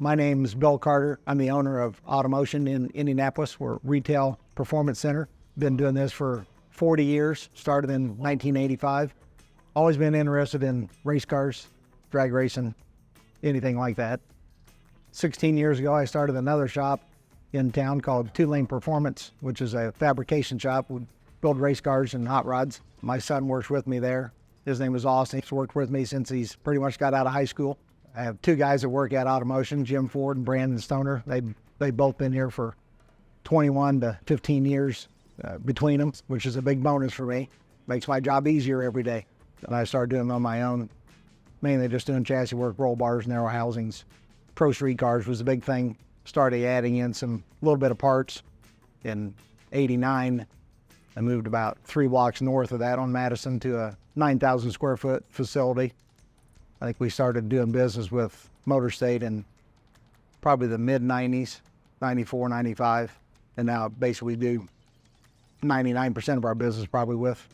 My name's Bill Carter. I'm the owner of Automotion in Indianapolis. We're a retail performance center. Been doing this for 40 years, started in 1985. Always been interested in race cars, drag racing, anything like that. 16 years ago, I started another shop in town called Two Lane Performance, which is a fabrication shop. We build race cars and hot rods. My son works with me there. His name is Austin. He's worked with me since he's pretty much got out of high school. I have two guys that work at Automotion, Jim Ford and Brandon Stoner. They've both been here for 21 to 15 years between them, which is a big bonus for me. Makes my job easier every day. And I started doing them on my own, mainly just doing chassis work, roll bars, narrow housings. Pro street cars was a big thing. Started adding in some little bit of parts. In '89, I moved about 3 blocks north of that on Madison to a 9,000 square foot facility. I think we started doing business with Motor State in probably the mid-90s, 94, 95. And now basically do 99% of our business probably with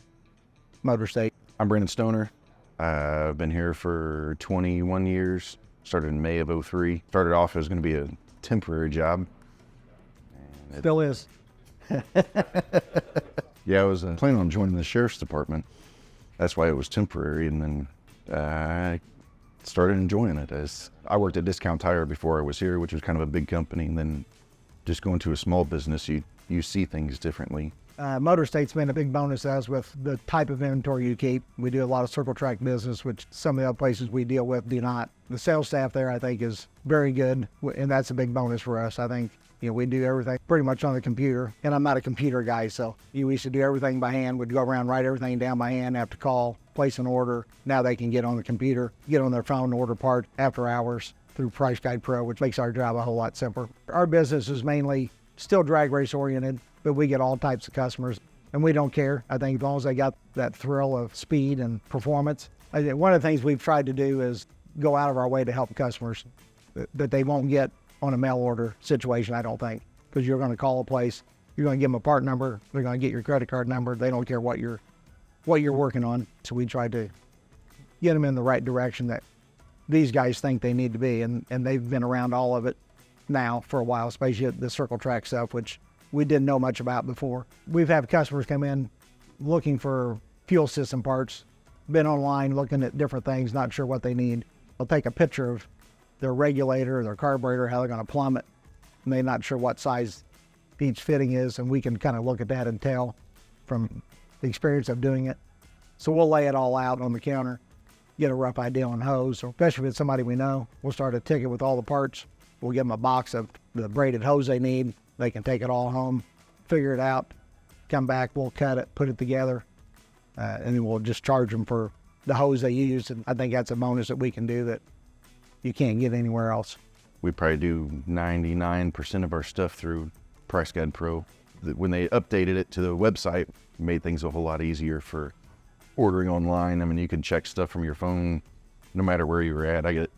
Motor State. I'm Brandon Stoner. I've been here for 21 years. Started in May of '03. Started off as going to be a temporary job. Still is. Yeah, I was planning on joining the sheriff's department. That's why it was temporary, and then I started enjoying it. As I worked at Discount Tire before I was here, which was kind of a big company, and then just going to a small business, you see things differently. Motor State's been a big bonus to us with the type of inventory you keep. We do a lot of circle track business, which some of the other places we deal with do not. The sales staff there, I think, is very good, and that's a big bonus for us. I think, we do everything pretty much on the computer, and I'm not a computer guy, so we used to do everything by hand. We'd go around, write everything down by hand, have to call, place an order. Now they can get on the computer, get on their phone, order part after hours through Price Guide Pro, which makes our job a whole lot simpler. Our business is mainly still drag race oriented, but we get all types of customers, and we don't care. I think as long as they got that thrill of speed and performance. I think one of the things we've tried to do is go out of our way to help customers that they won't get on a mail order situation, I don't think, because you're going to call a place, you're going to give them a part number, they're going to get your credit card number, they don't care what you're working on. So we try to get them in the right direction that these guys think they need to be, and they've been around all of it now for a while, especially the circle track stuff, which we didn't know much about before. We've had customers come in looking for fuel system parts, been online looking at different things, not sure what they need. They'll take a picture of their regulator, their carburetor, how they're going to plumb it, and they're not sure what size each fitting is, and we can kind of look at that and tell from the experience of doing it. So we'll lay it all out on the counter, get a rough idea on hose, or especially if it's somebody we know, we'll start a ticket with all the parts. We'll give them a box of the braided hose they need. They can take it all home, figure it out, come back, we'll cut it, put it together, and then we'll just charge them for the hose they use. And I think that's a bonus that we can do that you can't get anywhere else. We probably do 99% of our stuff through Price Guide Pro. When they updated it to the website, it made things a whole lot easier for ordering online. I mean, you can check stuff from your phone no matter where you're at. I get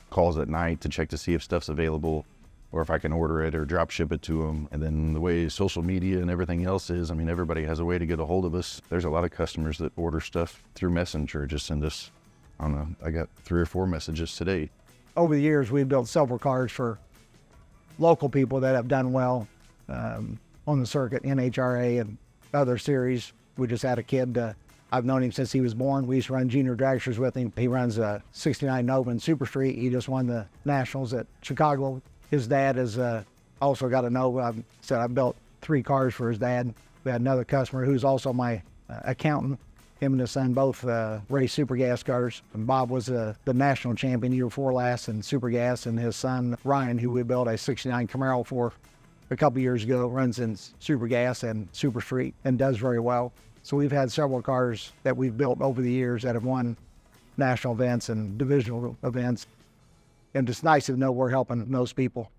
calls at night to check to see if stuff's available, or if I can order it or drop ship it to them. And then the way social media and everything else is, I mean, everybody has a way to get a hold of us. There's a lot of customers that order stuff through Messenger, just send us, I don't know, I got 3 or 4 messages today. Over the years, we've built several cars for local people that have done well on the circuit, NHRA and other series. We just had a kid, I've known him since he was born. We used to run junior dragsters with him. He runs a 69 Nova in Super Street. He just won the Nationals at Chicago. His dad has also got a Nova. I built 3 cars for his dad. We had another customer who's also my accountant. Him and his son both race super gas cars. And Bob was the national champion year before last in super gas, and his son Ryan, who we built a 69 Camaro for a couple years ago, runs in super gas and super street and does very well. So we've had several cars that we've built over the years that have won national events and divisional events. And it's nice to know we're helping those people.